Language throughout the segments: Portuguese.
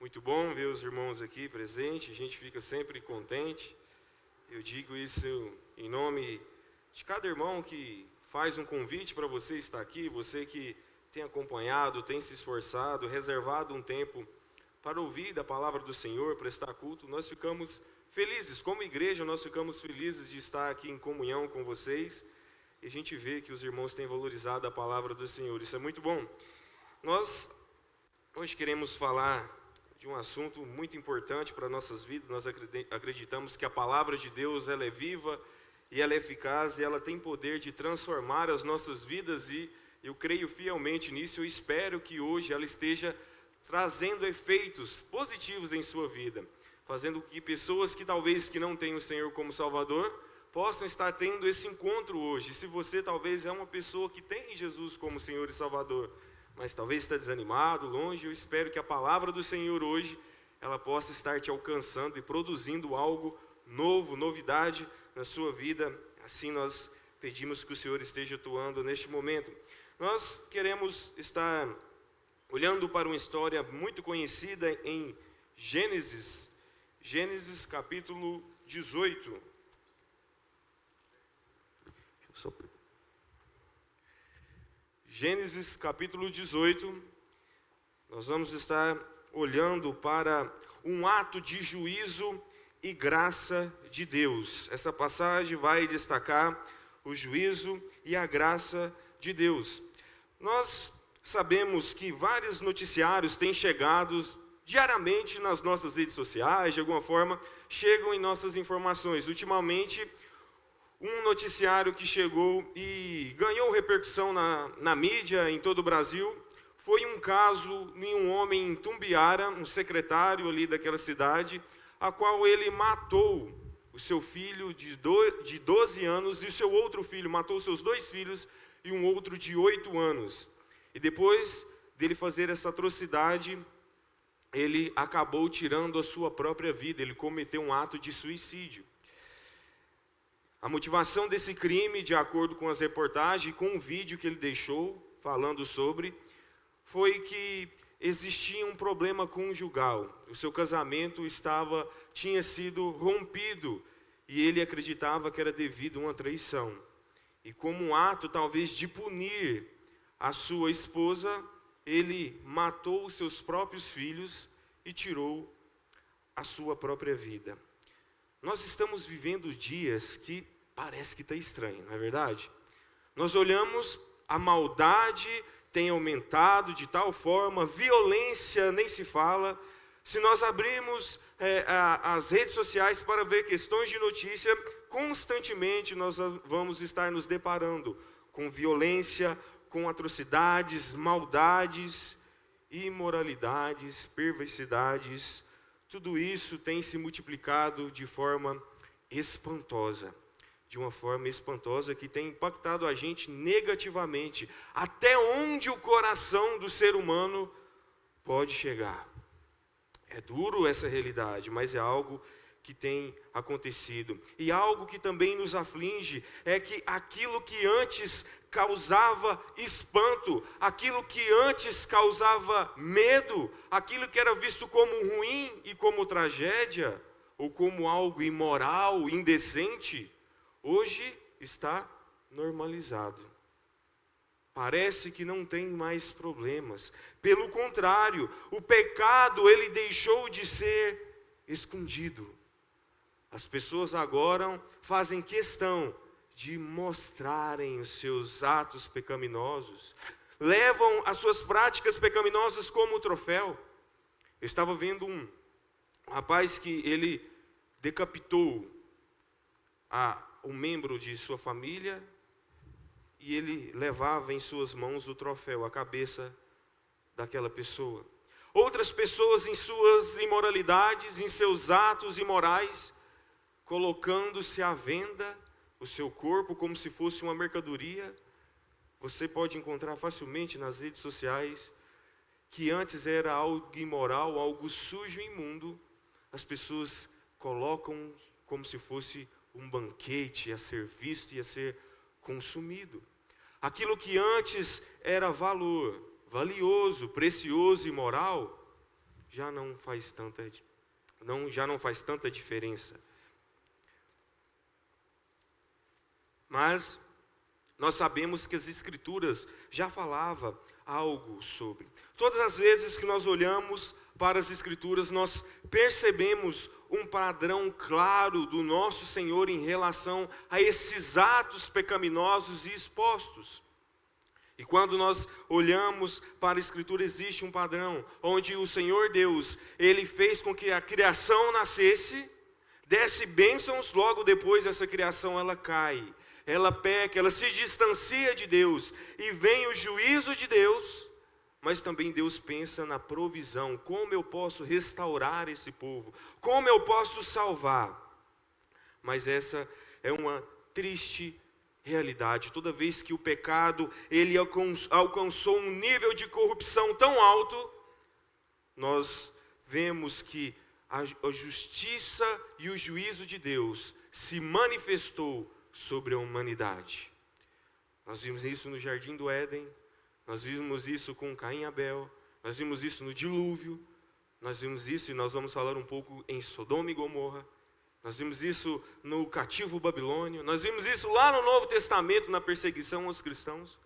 Muito bom ver os irmãos aqui presentes, a gente fica sempre contente. Eu digo isso em nome de cada irmão que faz um convite para você estar aqui, você que tem acompanhado, tem se esforçado, reservado um tempo para ouvir da palavra do Senhor, prestar culto. Nós ficamos felizes, como igreja, nós ficamos felizes de estar aqui em comunhão com vocês. E a gente vê que os irmãos têm valorizado a palavra do Senhor, isso é muito bom. Nós hoje queremos falar de um assunto muito importante para nossas vidas. Nós acreditamos que a palavra de Deus ela é viva e ela é eficaz e ela tem poder de transformar as nossas vidas, e eu creio fielmente nisso. Eu espero que hoje ela esteja trazendo efeitos positivos em sua vida, fazendo com que pessoas que talvez que não tenham o Senhor como Salvador possam estar tendo esse encontro hoje. Se você talvez é uma pessoa que tem Jesus como Senhor e Salvador, mas talvez está desanimado, longe, eu espero que a palavra do Senhor hoje, ela possa estar te alcançando e produzindo algo novo, novidade na sua vida. Assim nós pedimos que o Senhor esteja atuando neste momento. Nós queremos estar olhando para uma história muito conhecida em Gênesis capítulo 18. Gênesis capítulo 18, nós vamos estar olhando para um ato de juízo e graça de Deus. Essa passagem vai destacar o juízo e a graça de Deus. Nós sabemos que vários noticiários têm chegado diariamente nas nossas redes sociais, de alguma forma, chegam em nossas informações. Ultimamente, um noticiário que chegou e ganhou repercussão na mídia em todo o Brasil foi um caso de um homem em Tumbiara, um secretário ali daquela cidade, a qual ele matou o seu filho de 12 anos e o seu outro filho, matou seus 2 filhos e um outro de 8 anos. E depois dele fazer essa atrocidade, ele acabou tirando a sua própria vida, ele cometeu um ato de suicídio. A motivação desse crime, de acordo com as reportagens, com um vídeo que ele deixou falando sobre, foi que existia um problema conjugal. O seu casamento tinha sido rompido e ele acreditava que era devido a uma traição. E como um ato talvez de punir a sua esposa, ele matou os seus próprios filhos e tirou a sua própria vida. Nós estamos vivendo dias que parece que está estranho, não é verdade? Nós olhamos, a maldade tem aumentado de tal forma, violência nem se fala. Se nós abrirmos as redes sociais para ver questões de notícia, constantemente nós vamos estar nos deparando com violência, com atrocidades, maldades, imoralidades, perversidades. Tudo isso tem se multiplicado de forma espantosa. De uma forma espantosa que tem impactado a gente negativamente. Até onde o coração do ser humano pode chegar. É duro essa realidade, mas é algo que tem acontecido. E algo que também nos aflige é que aquilo que antes causava espanto, aquilo que antes causava medo, aquilo que era visto como ruim e como tragédia, ou como algo imoral, indecente, hoje está normalizado. Parece que não tem mais problemas. Pelo contrário, o pecado ele deixou de ser escondido. As pessoas agora fazem questão de mostrarem os seus atos pecaminosos. Levam as suas práticas pecaminosas como troféu. Eu estava vendo um rapaz que ele decapitou um membro de sua família e ele levava em suas mãos o troféu, a cabeça daquela pessoa. Outras pessoas em suas imoralidades, em seus atos imorais, colocando-se à venda o seu corpo como se fosse uma mercadoria. Você pode encontrar facilmente nas redes sociais que antes era algo imoral, algo sujo e imundo, as pessoas colocam como se fosse um banquete a ser visto e a ser consumido. Aquilo que antes era valioso, precioso e moral, já não faz tanta diferença. Mas nós sabemos que as Escrituras já falavam algo sobre. Todas as vezes que nós olhamos para as Escrituras, nós percebemos um padrão claro do nosso Senhor em relação a esses atos pecaminosos e expostos. E quando nós olhamos para a Escritura, existe um padrão, onde o Senhor Deus, Ele fez com que a criação nascesse, desse bênçãos, logo depois essa criação ela cai, ela peca, ela se distancia de Deus, e vem o juízo de Deus, mas também Deus pensa na provisão, como eu posso restaurar esse povo, como eu posso salvar. Mas essa é uma triste realidade. Toda vez que o pecado ele alcançou um nível de corrupção tão alto, nós vemos que a justiça e o juízo de Deus se manifestou sobre a humanidade. Nós vimos isso no Jardim do Éden, nós vimos isso com Caim e Abel, nós vimos isso no dilúvio, nós vimos isso e nós vamos falar um pouco em Sodoma e Gomorra, nós vimos isso no cativo babilônio, nós vimos isso lá no Novo Testamento, na perseguição aos cristãos.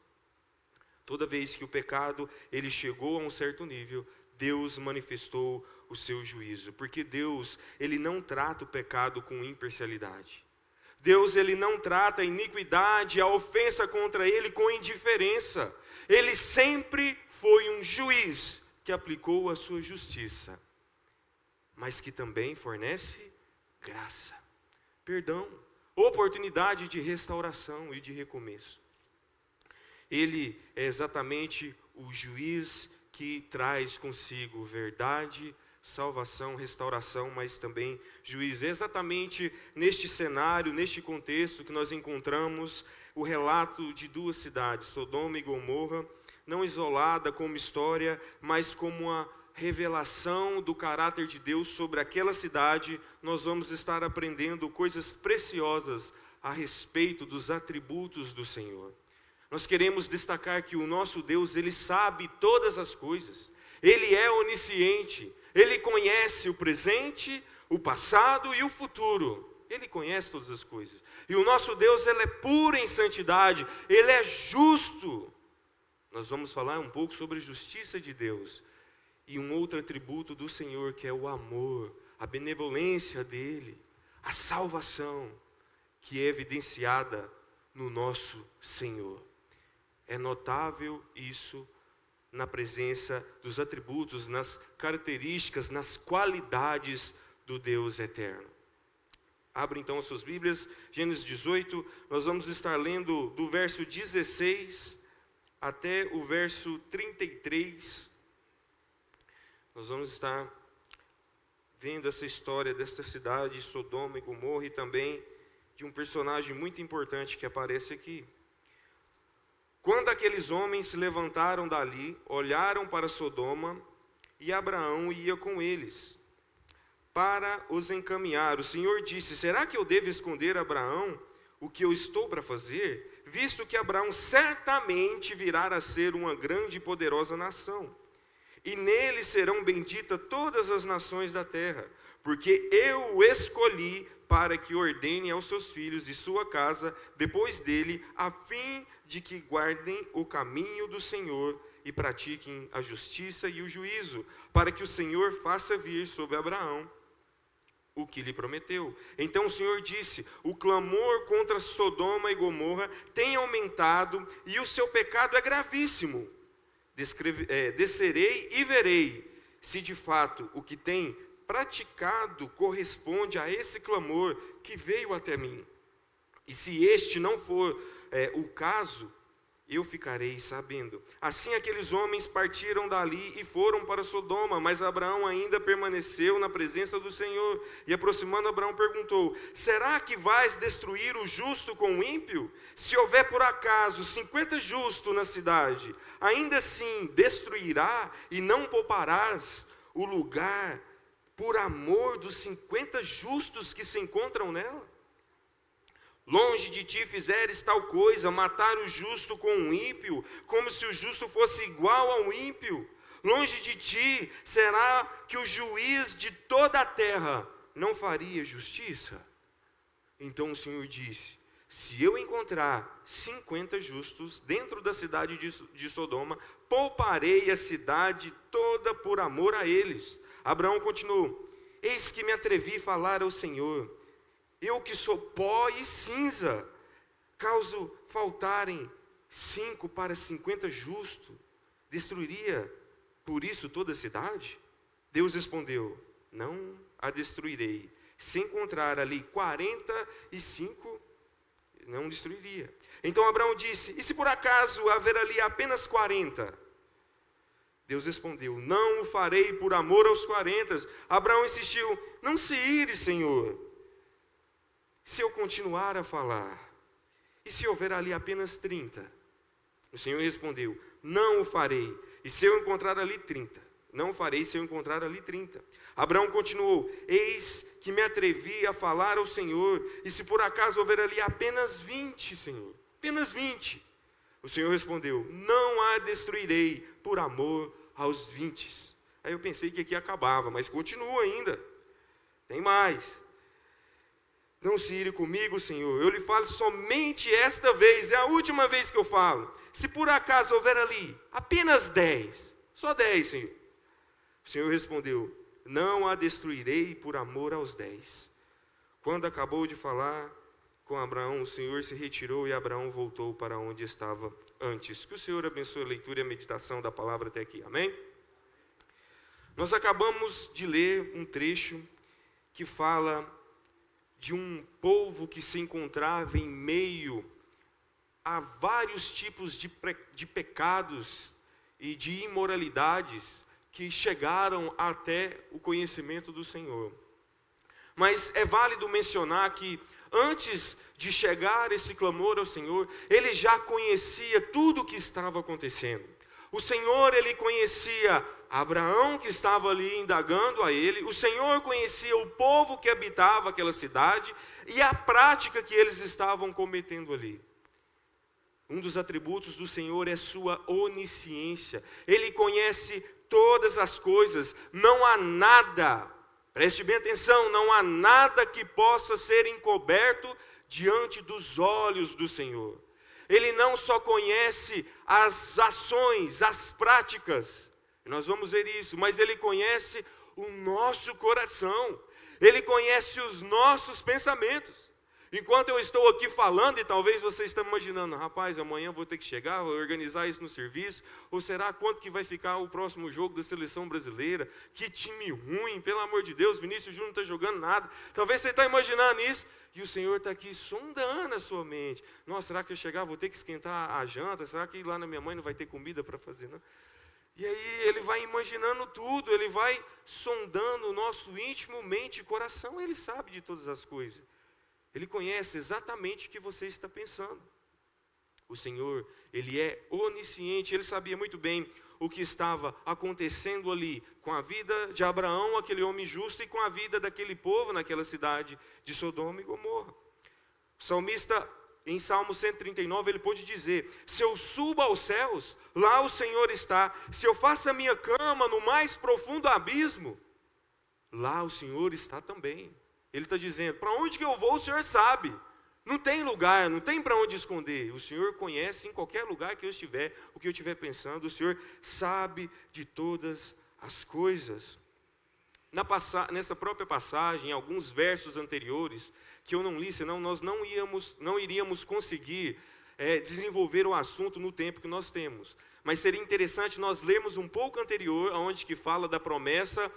Toda vez que o pecado ele chegou a um certo nível, Deus manifestou o seu juízo, porque Deus ele não trata o pecado com imparcialidade. Deus ele não trata a iniquidade, a ofensa contra ele com indiferença. Ele sempre foi um juiz que aplicou a sua justiça, mas que também fornece graça, perdão, oportunidade de restauração e de recomeço. Ele é exatamente o juiz que traz consigo verdade, salvação, restauração, mas também juízo. É exatamente neste cenário, neste contexto que nós encontramos o relato de duas cidades, Sodoma e Gomorra, não isolada como história, mas como uma revelação do caráter de Deus sobre aquela cidade. Nós vamos estar aprendendo coisas preciosas a respeito dos atributos do Senhor. Nós queremos destacar que o nosso Deus, Ele sabe todas as coisas, Ele é onisciente, Ele conhece o presente, o passado e o futuro. Ele conhece todas as coisas. E o nosso Deus, Ele é puro em santidade, Ele é justo. Nós vamos falar um pouco sobre a justiça de Deus. E um outro atributo do Senhor, que é o amor, a benevolência dEle, a salvação, que é evidenciada no nosso Senhor. É notável isso na presença dos atributos, nas características, nas qualidades do Deus eterno. Abre então as suas Bíblias, Gênesis 18, nós vamos estar lendo do verso 16 até o verso 33. Nós vamos estar vendo essa história desta cidade, Sodoma e Gomorra, e também de um personagem muito importante que aparece aqui. Quando aqueles homens se levantaram dali, olharam para Sodoma, e Abraão ia com eles, para os encaminhar. O Senhor disse: será que eu devo esconder a Abraão o que eu estou para fazer? Visto que Abraão certamente virá a ser uma grande e poderosa nação, e nele serão benditas todas as nações da terra, porque eu o escolhi para que ordene aos seus filhos e sua casa depois dele, a fim de que guardem o caminho do Senhor e pratiquem a justiça e o juízo, para que o Senhor faça vir sobre Abraão o que lhe prometeu. Então o Senhor disse: o clamor contra Sodoma e Gomorra tem aumentado e o seu pecado é gravíssimo. Descerei e verei se de fato o que tem praticado corresponde a esse clamor que veio até mim. E se este não for o caso, eu ficarei sabendo. Assim aqueles homens partiram dali e foram para Sodoma, mas Abraão ainda permaneceu na presença do Senhor. E aproximando Abraão perguntou: será que vais destruir o justo com o ímpio? Se houver por acaso 50 justos na cidade, ainda assim destruirá e não pouparás o lugar por amor dos 50 justos que se encontram nela? Longe de ti fizeres tal coisa, matar o justo com o ímpio, como se o justo fosse igual ao ímpio. Longe de ti será que o juiz de toda a terra não faria justiça? Então o Senhor disse: se eu encontrar 50 justos dentro da cidade de Sodoma, pouparei a cidade toda por amor a eles. Abraão continuou: eis que me atrevi a falar ao Senhor, eu que sou pó e cinza, caso faltarem 5 para 50 justos, destruiria por isso toda a cidade? Deus respondeu: não a destruirei. Se encontrar ali 45, não destruiria. Então Abraão disse: e se por acaso haver ali apenas 40? Deus respondeu: não o farei por amor aos 40. Abraão insistiu: não se ire, Senhor, se eu continuar a falar. E se houver ali apenas 30? O Senhor respondeu: não o farei. E se eu encontrar ali 30? Não o farei se eu encontrar ali 30. Abraão continuou: eis que me atrevi a falar ao Senhor, e se por acaso houver ali apenas 20, Senhor? Apenas 20. O Senhor respondeu: não a destruirei por amor aos 20. Aí eu pensei que aqui acabava, mas continua ainda. Tem mais. Não se ire comigo, Senhor, eu lhe falo somente esta vez, é a última vez que eu falo. Se por acaso houver ali apenas 10, só 10, Senhor. O Senhor respondeu: não a destruirei por amor aos 10. Quando acabou de falar com Abraão, o Senhor se retirou e Abraão voltou para onde estava antes. Que o Senhor abençoe a leitura e a meditação da palavra até aqui, amém? Nós acabamos de ler um trecho que fala de um povo que se encontrava em meio a vários tipos de pecados e de imoralidades que chegaram até o conhecimento do Senhor. Mas é válido mencionar que antes de chegar esse clamor ao Senhor, ele já conhecia tudo o que estava acontecendo. O Senhor, ele conhecia Abraão, que estava ali indagando a ele. O Senhor conhecia o povo que habitava aquela cidade e a prática que eles estavam cometendo ali. Um dos atributos do Senhor é sua onisciência. Ele conhece todas as coisas. Não há nada, preste bem atenção, não há nada que possa ser encoberto diante dos olhos do Senhor. Ele não só conhece as ações, as práticas, nós vamos ver isso, mas ele conhece o nosso coração. Ele conhece os nossos pensamentos. Enquanto eu estou aqui falando, e talvez você esteja imaginando: rapaz, amanhã eu vou ter que chegar, vou organizar isso no serviço, ou será quanto que vai ficar o próximo jogo da seleção brasileira? Que time ruim, pelo amor de Deus, Vinícius Júnior não está jogando nada. Talvez você está imaginando isso, e o Senhor está aqui sondando a sua mente. Nossa, será que eu chegar, vou ter que esquentar a janta? Será que lá na minha mãe não vai ter comida para fazer, não? E aí ele vai imaginando tudo, ele vai sondando o nosso íntimo, mente e coração. Ele sabe de todas as coisas. Ele conhece exatamente o que você está pensando. O Senhor, ele é onisciente, ele sabia muito bem o que estava acontecendo ali com a vida de Abraão, aquele homem justo, e com a vida daquele povo naquela cidade de Sodoma e Gomorra. O salmista, em Salmo 139, ele pôde dizer: se eu subo aos céus, lá o Senhor está. Se eu faço a minha cama no mais profundo abismo, lá o Senhor está também. Ele está dizendo: para onde que eu vou, o Senhor sabe. Não tem lugar, não tem para onde esconder. O Senhor conhece em qualquer lugar que eu estiver, o que eu estiver pensando. O Senhor sabe de todas as coisas. Nessa própria passagem, em alguns versos anteriores, que eu não li, senão nós não iríamos conseguir desenvolver o assunto no tempo que nós temos. Mas seria interessante nós lermos um pouco anterior, onde que fala da promessa,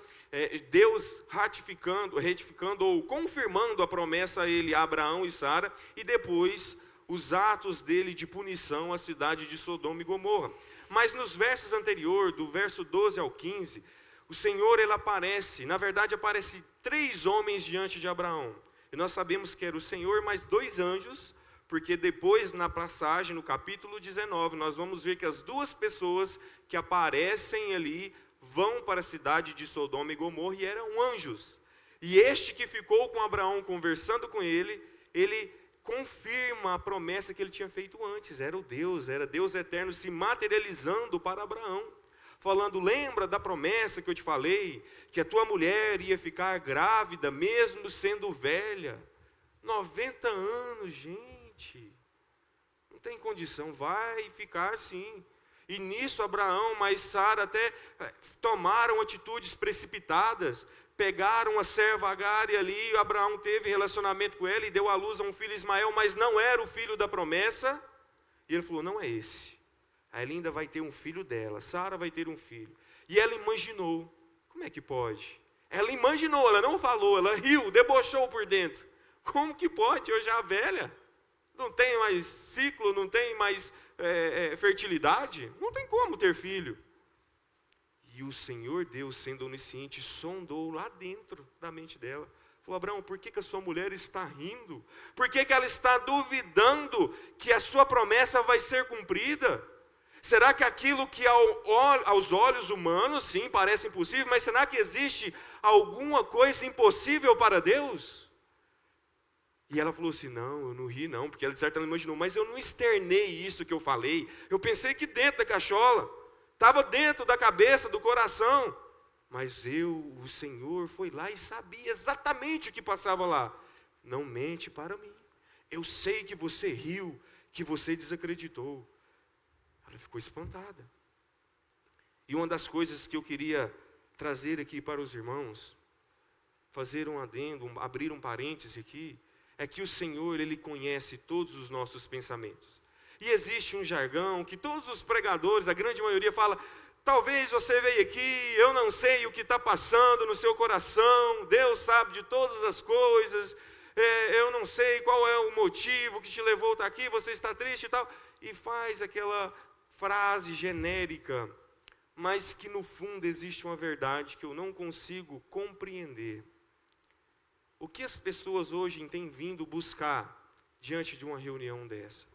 Deus retificando ou confirmando a promessa a ele, a Abraão e Sara, e depois os atos dele de punição à cidade de Sodoma e Gomorra. Mas nos versos anteriores, do verso 12 ao 15, o Senhor, ele aparece, na verdade aparece 3 homens diante de Abraão. E nós sabemos que era o Senhor mais 2 anjos, porque depois na passagem, no capítulo 19, nós vamos ver que as 2 pessoas que aparecem ali vão para a cidade de Sodoma e Gomorra e eram anjos. E este que ficou com Abraão conversando com ele confirma a promessa que ele tinha feito antes. Era Deus eterno se materializando para Abraão. falando: lembra da promessa que eu te falei, que a tua mulher ia ficar grávida, mesmo sendo velha? 90 anos, gente, não tem condição, vai ficar sim. E nisso Abraão, mas Sara até tomaram atitudes precipitadas, pegaram a serva Agar e ali Abraão teve relacionamento com ela e deu à luz a um filho Ismael, mas não era o filho da promessa. E ele falou: não é esse. A Linda vai ter um filho dela, Sara vai ter um filho. E ela imaginou. Como é que pode? Ela imaginou, ela não falou, ela riu, debochou por dentro. Como que pode? Eu já velha, não tem mais ciclo, não tem mais fertilidade, não tem como ter filho. E o Senhor Deus, sendo onisciente, sondou lá dentro da mente dela. Falou: Abraão, por que a sua mulher está rindo? Por que ela está duvidando que a sua promessa vai ser cumprida? Será que aquilo que aos olhos humanos, sim, parece impossível, mas será que existe alguma coisa impossível para Deus? E ela falou assim: não, eu não ri não, porque ela de certa ela imaginou, mas eu não externei isso que eu falei. Eu pensei que dentro da cachola, estava dentro da cabeça, do coração. Mas o Senhor foi lá e sabia exatamente o que passava lá. Não mente para mim. Eu sei que você riu, que você desacreditou. Ela ficou espantada. E uma das coisas que eu queria trazer aqui para os irmãos, fazer um adendo, abrir um parêntese aqui, é que o Senhor, Ele conhece todos os nossos pensamentos. E existe um jargão que todos os pregadores, a grande maioria fala: talvez você veio aqui, eu não sei o que está passando no seu coração, Deus sabe de todas as coisas, eu não sei qual é o motivo que te levou a estar aqui, você está triste e tal. E faz aquela frase genérica, mas que no fundo existe uma verdade que eu não consigo compreender. O que as pessoas hoje têm vindo buscar diante de uma reunião dessa?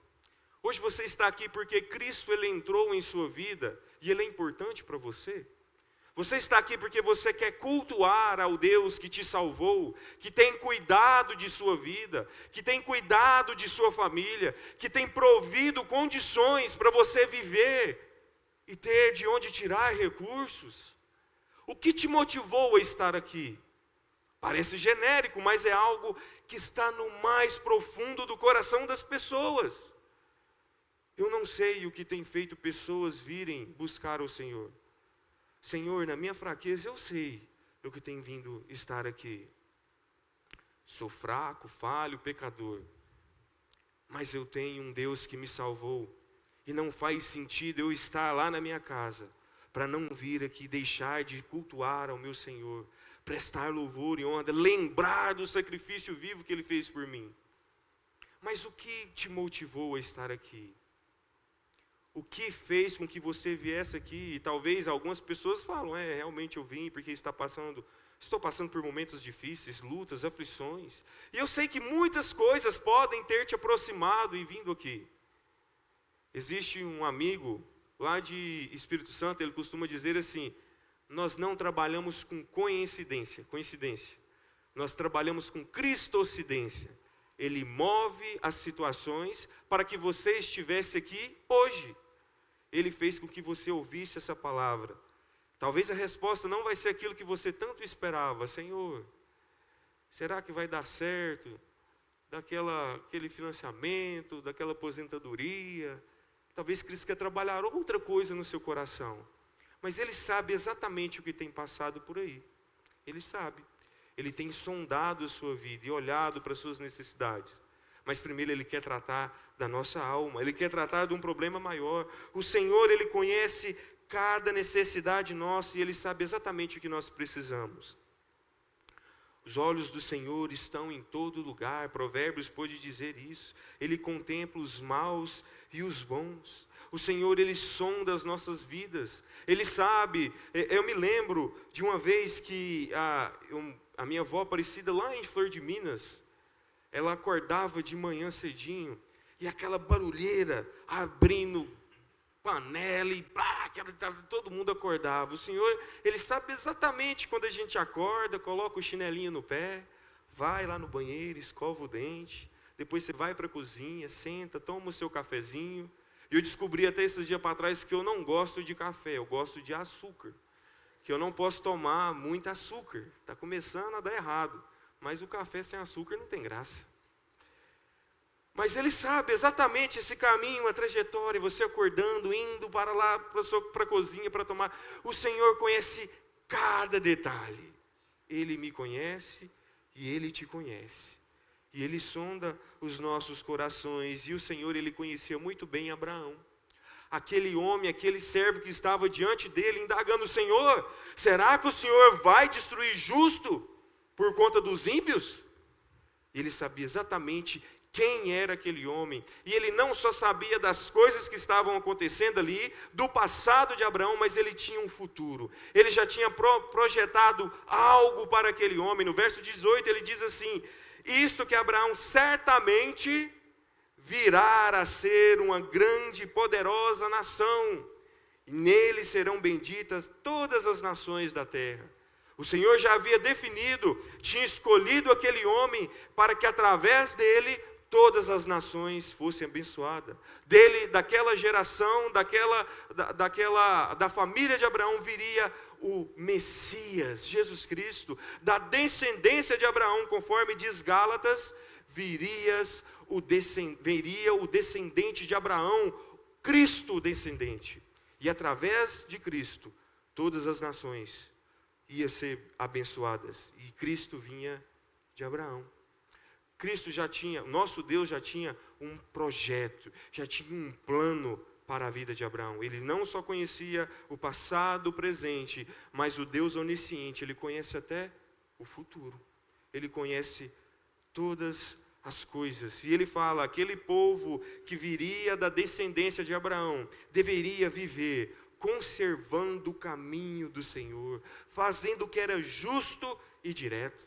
Hoje você está aqui porque Cristo, Ele entrou em sua vida e Ele é importante para você? Você está aqui porque você quer cultuar ao Deus que te salvou, que tem cuidado de sua vida, que tem cuidado de sua família, que tem provido condições para você viver e ter de onde tirar recursos? O que te motivou a estar aqui? Parece genérico, mas é algo que está no mais profundo do coração das pessoas. Eu não sei o que tem feito pessoas virem buscar o Senhor. Senhor, na minha fraqueza eu sei o que tem vindo estar aqui. Sou fraco, falho, pecador. Mas eu tenho um Deus que me salvou. E não faz sentido eu estar lá na minha casa para não vir aqui deixar de cultuar ao meu Senhor, prestar louvor e honra, lembrar do sacrifício vivo que Ele fez por mim. Mas o que te motivou a estar aqui? O que fez com que você viesse aqui? E talvez algumas pessoas falam: realmente eu vim porque estou passando por momentos difíceis, lutas, aflições. E eu sei que muitas coisas podem ter te aproximado e vindo aqui. Existe um amigo lá de Espírito Santo, ele costuma dizer assim: nós não trabalhamos com coincidência. Nós trabalhamos com cristocidência. Ele move as situações para que você estivesse aqui hoje. Ele fez com que você ouvisse essa palavra. Talvez a resposta não vai ser aquilo que você tanto esperava. Senhor, será que vai dar certo? Aquele financiamento, daquela aposentadoria. Talvez Cristo quer trabalhar outra coisa no seu coração. Mas Ele sabe exatamente o que tem passado por aí. Ele sabe. Ele tem sondado a sua vida e olhado para as suas necessidades. Mas primeiro Ele quer tratar da nossa alma. Ele quer tratar de um problema maior. O Senhor, Ele conhece cada necessidade nossa e Ele sabe exatamente o que nós precisamos. Os olhos do Senhor estão em todo lugar. Provérbios pode dizer isso. Ele contempla os maus e os bons. O Senhor, Ele sonda as nossas vidas. Ele sabe. Eu me lembro de uma vez que a minha avó Aparecida, lá em Flor de Minas, ela acordava de manhã cedinho, e aquela barulheira, abrindo panela, e todo mundo acordava. O Senhor, Ele sabe exatamente quando a gente acorda, coloca o chinelinho no pé, vai lá no banheiro, escova o dente, depois você vai para a cozinha, senta, toma o seu cafezinho, E eu descobri até esses dias para trás que eu não gosto de café, eu gosto de açúcar. Que eu não posso tomar muito açúcar. Está começando a dar errado. Mas o café sem açúcar não tem graça. Mas ele sabe exatamente esse caminho, a trajetória, você acordando, indo para lá, para a cozinha, para tomar. O Senhor conhece cada detalhe. Ele me conhece e Ele te conhece. E Ele sonda os nossos corações. E o Senhor, Ele conhecia muito bem Abraão. Aquele homem, aquele servo que estava diante dele, indagando: Senhor, será que o Senhor vai destruir justo por conta dos ímpios? Ele sabia exatamente quem era aquele homem. E ele não só sabia das coisas que estavam acontecendo ali, do passado de Abraão, mas ele tinha um futuro. Ele já tinha projetado algo para aquele homem. No verso 18 ele diz assim: isto que Abraão certamente virá a ser uma grande e poderosa nação, e nele serão benditas todas as nações da terra. O Senhor já havia definido, tinha escolhido aquele homem para que através dele todas as nações fossem abençoadas. Dele, daquela geração, da família de Abraão viria o Messias, Jesus Cristo. Da descendência de Abraão, conforme diz Gálatas, viria o descendente de Abraão, Cristo o descendente. E através de Cristo, todas as nações iam ser abençoadas. E Cristo vinha de Abraão. Cristo já tinha, nosso Deus já tinha um projeto, já tinha um plano para a vida de Abraão. Ele não só conhecia o passado, o presente, mas o Deus onisciente, Ele conhece até o futuro. Ele conhece todas as coisas. E Ele fala: aquele povo que viria da descendência de Abraão deveria viver conservando o caminho do Senhor, fazendo o que era justo e direto.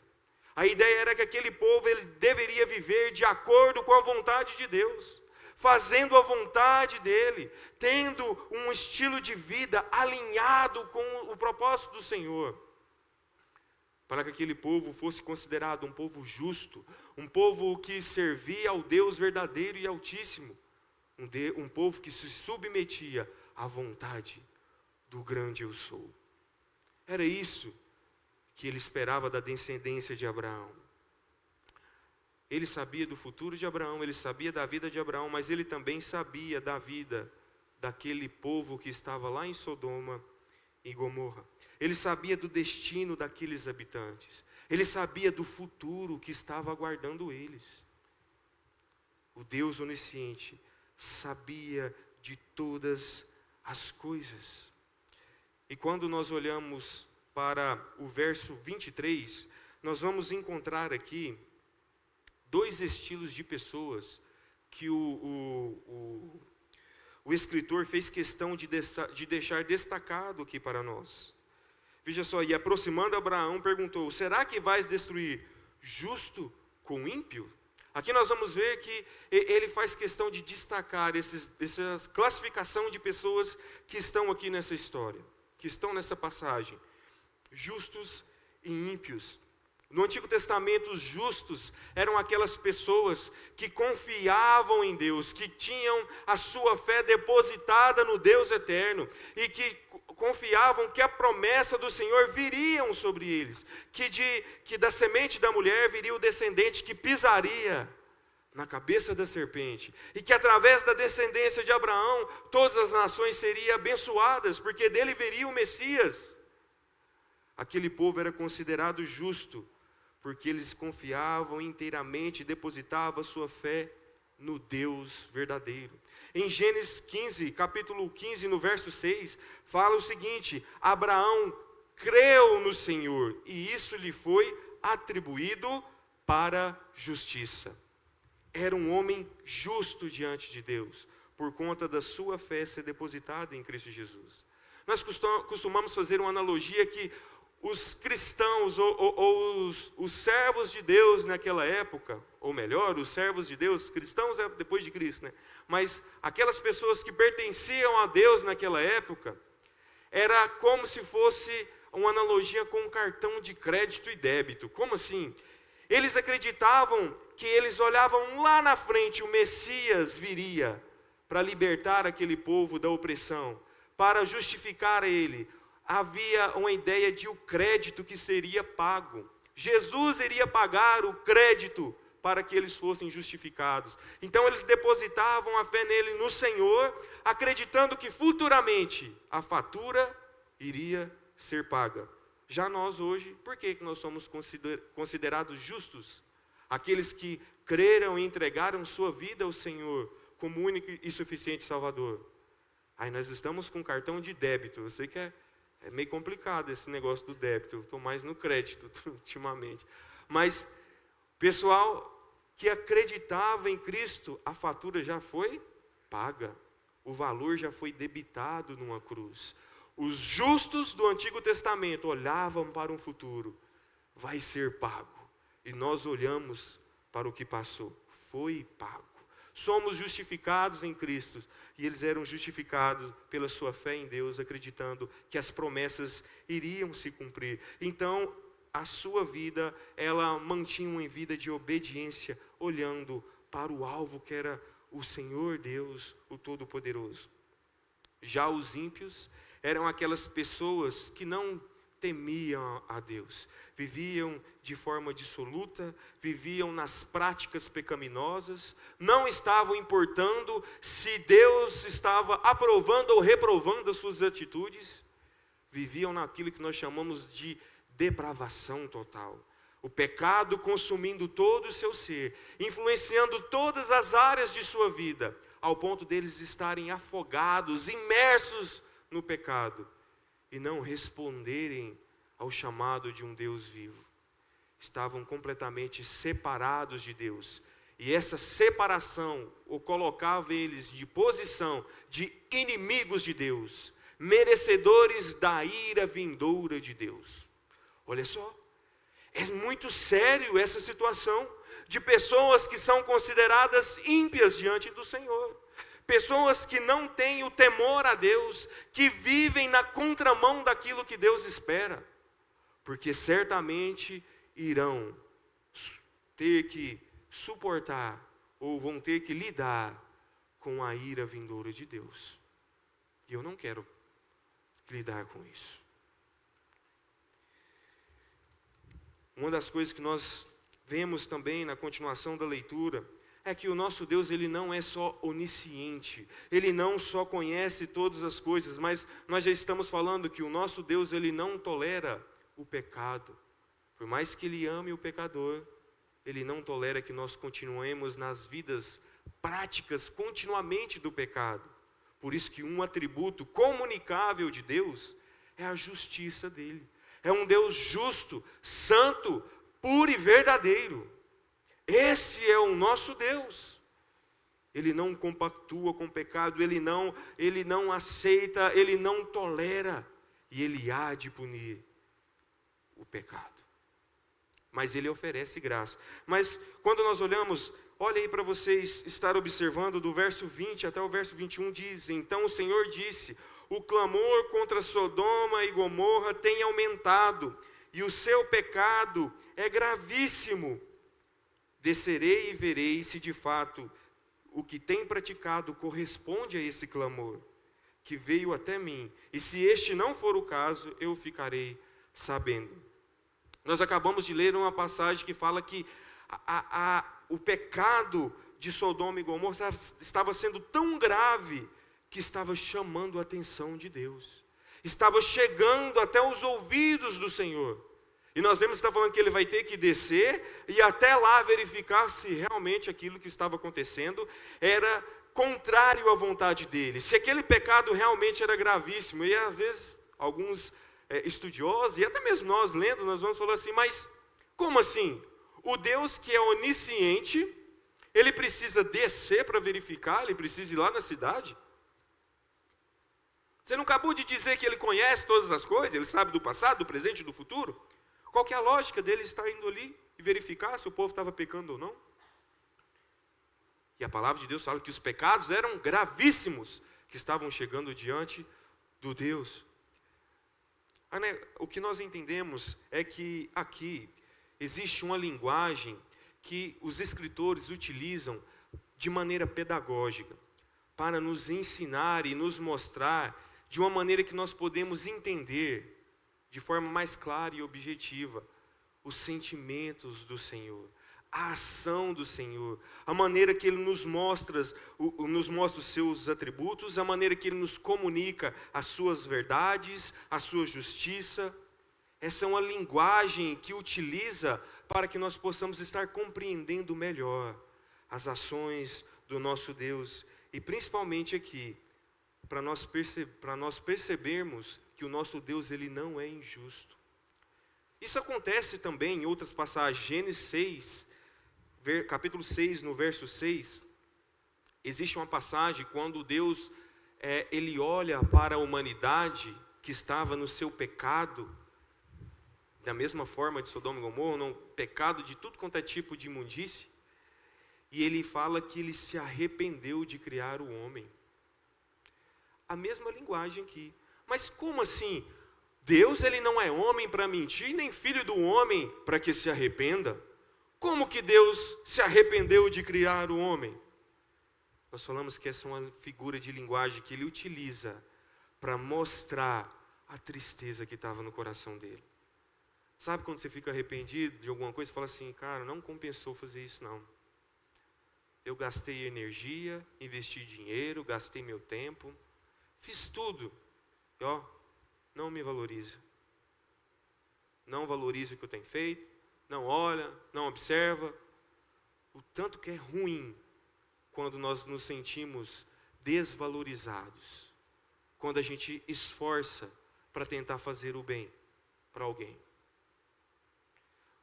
A ideia era que aquele povo ele deveria viver de acordo com a vontade de Deus, fazendo a vontade dEle, tendo um estilo de vida alinhado com o propósito do Senhor, para que aquele povo fosse considerado um povo justo, um povo que servia ao Deus verdadeiro e altíssimo, um povo que se submetia à vontade do grande eu sou. Era isso que ele esperava da descendência de Abraão. Ele sabia do futuro de Abraão, ele sabia da vida de Abraão, mas ele também sabia da vida daquele povo que estava lá em Sodoma e Gomorra. Ele sabia do destino daqueles habitantes. Ele sabia do futuro que estava aguardando eles. O Deus onisciente sabia de todas as coisas. E quando nós olhamos para o verso 23, nós vamos encontrar aqui dois estilos de pessoas que o escritor fez questão de deixar destacado aqui para nós. Veja só: e aproximando Abraão, perguntou: será que vais destruir justo com ímpio? Aqui nós vamos ver que ele faz questão de destacar essa classificação de pessoas que estão aqui nessa história, que estão nessa passagem. Justos e ímpios. No Antigo Testamento, os justos eram aquelas pessoas que confiavam em Deus, que tinham a sua fé depositada no Deus eterno e que confiavam que a promessa do Senhor viria sobre eles, que da semente da mulher viria o descendente que pisaria na cabeça da serpente, e que através da descendência de Abraão todas as nações seriam abençoadas, porque dele viria o Messias. Aquele povo era considerado justo, porque eles confiavam inteiramente, depositavam a sua fé no Deus verdadeiro. Em Gênesis 15, capítulo 15, no verso 6, fala o seguinte: Abraão creu no Senhor, e isso lhe foi atribuído para justiça. Era um homem justo diante de Deus, por conta da sua fé ser depositada em Cristo Jesus. Nós costumamos fazer uma analogia que os cristãos, ou os servos de Deus naquela época, ou melhor, os servos de Deus, cristãos é depois de Cristo, né? Mas aquelas pessoas que pertenciam a Deus naquela época, era como se fosse uma analogia com um cartão de crédito e débito. Como assim? Eles acreditavam que eles olhavam lá na frente, o Messias viria para libertar aquele povo da opressão, para justificar ele, havia uma ideia de o crédito que seria pago. Jesus iria pagar o crédito para que eles fossem justificados. Então eles depositavam a fé nele, no Senhor, acreditando que futuramente a fatura iria ser paga. Já nós hoje, por que nós somos considerados justos? Aqueles que creram e entregaram sua vida ao Senhor como único e suficiente Salvador. Aí nós estamos com cartão de débito. Eu sei que é meio complicado esse negócio do débito. Eu estou mais no crédito ultimamente. Mas, pessoal que acreditava em Cristo, a fatura já foi paga. O valor já foi debitado numa cruz. Os justos do Antigo Testamento olhavam para um futuro. Vai ser pago. E nós olhamos para o que passou. Foi pago. Somos justificados em Cristo. E eles eram justificados pela sua fé em Deus, acreditando que as promessas iriam se cumprir. Então, a sua vida, ela mantinha uma vida de obediência, olhando para o alvo que era o Senhor Deus, o Todo-Poderoso. Já os ímpios eram aquelas pessoas que não temiam a Deus, viviam de forma dissoluta, viviam nas práticas pecaminosas, não estavam importando se Deus estava aprovando ou reprovando as suas atitudes, viviam naquilo que nós chamamos de depravação total. O pecado consumindo todo o seu ser, influenciando todas as áreas de sua vida, ao ponto deles estarem afogados, imersos no pecado, e não responderem ao chamado de um Deus vivo. Estavam completamente separados de Deus. E essa separação o colocava eles de posição de inimigos de Deus, merecedores da ira vindoura de Deus. Olha só, é muito sério essa situação de pessoas que são consideradas ímpias diante do Senhor. Pessoas que não têm o temor a Deus, que vivem na contramão daquilo que Deus espera. Porque certamente irão ter que suportar, ou vão ter que lidar com a ira vindoura de Deus. E eu não quero lidar com isso. Uma das coisas que nós vemos também na continuação da leitura é que o nosso Deus, ele não é só onisciente, ele não só conhece todas as coisas, mas nós já estamos falando que o nosso Deus, ele não tolera o pecado. Por mais que ele ame o pecador, ele não tolera que nós continuemos nas vidas práticas continuamente do pecado. Por isso que um atributo comunicável de Deus é a justiça dele. É um Deus justo, santo, puro e verdadeiro. Esse é o nosso Deus. Ele não compactua com o pecado, ele não aceita, ele não tolera. E ele há de punir o pecado. Mas ele oferece graça. Mas quando nós olhamos, olha aí para vocês estar observando do verso 20 até o verso 21 diz: então o Senhor disse, o clamor contra Sodoma e Gomorra tem aumentado, e o seu pecado é gravíssimo. Descerei e verei se de fato o que tem praticado corresponde a esse clamor que veio até mim. E se este não for o caso, eu ficarei sabendo. Nós acabamos de ler uma passagem que fala que o pecado de Sodoma e Gomorra estava sendo tão grave que estava chamando a atenção de Deus. Estava chegando até os ouvidos do Senhor. E nós vemos que está falando que ele vai ter que descer e até lá verificar se realmente aquilo que estava acontecendo era contrário à vontade dele. Se aquele pecado realmente era gravíssimo. E às vezes alguns estudiosos, e até mesmo nós lendo, nós vamos falar assim, mas como assim? O Deus que é onisciente, ele precisa descer para verificar, ele precisa ir lá na cidade? Você não acabou de dizer que ele conhece todas as coisas, ele sabe do passado, do presente e do futuro? Qual que é a lógica dele estar indo ali e verificar se o povo estava pecando ou não? E a palavra de Deus fala que os pecados eram gravíssimos que estavam chegando diante do Deus. O que nós entendemos é que aqui existe uma linguagem que os escritores utilizam de maneira pedagógica, para nos ensinar e nos mostrar de uma maneira que nós podemos entender de forma mais clara e objetiva os sentimentos do Senhor, a ação do Senhor, a maneira que Ele nos mostra os seus atributos, a maneira que Ele nos comunica as suas verdades, a sua justiça. Essa é uma linguagem que utiliza para que nós possamos estar compreendendo melhor as ações do nosso Deus. E principalmente aqui, para nós percebermos que o nosso Deus, Ele não é injusto. Isso acontece também em outras passagens. Gênesis 6, capítulo 6, no verso 6, existe uma passagem quando Deus, Ele olha para a humanidade que estava no seu pecado, da mesma forma de Sodoma e Gomorra, no pecado de tudo quanto é tipo de imundície, e Ele fala que Ele se arrependeu de criar o homem. A mesma linguagem aqui. Mas como assim? Deus, Ele não é homem para mentir, nem filho do homem para que se arrependa. Como que Deus se arrependeu de criar o homem? Nós falamos que essa é uma figura de linguagem que Ele utiliza para mostrar a tristeza que estava no coração dele. Sabe quando você fica arrependido de alguma coisa e fala assim, cara, não compensou fazer isso não. Eu gastei energia, investi dinheiro, gastei meu tempo, fiz tudo. E não me valoriza. Não valoriza o que eu tenho feito, não olha, não observa. O tanto que é ruim quando nós nos sentimos desvalorizados. Quando a gente esforça para tentar fazer o bem para alguém.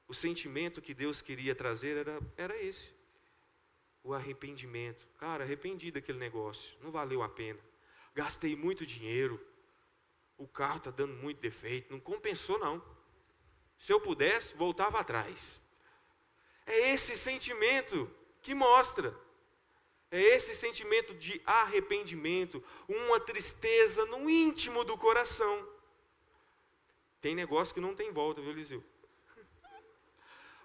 O sentimento que Deus queria trazer era esse. O arrependimento. Cara, arrependi daquele negócio, não valeu a pena. Gastei muito dinheiro, o carro está dando muito defeito, não compensou não. Se eu pudesse, voltava atrás. É esse sentimento que mostra. É esse sentimento de arrependimento, uma tristeza no íntimo do coração. Tem negócio que não tem volta, viu, Eliseu?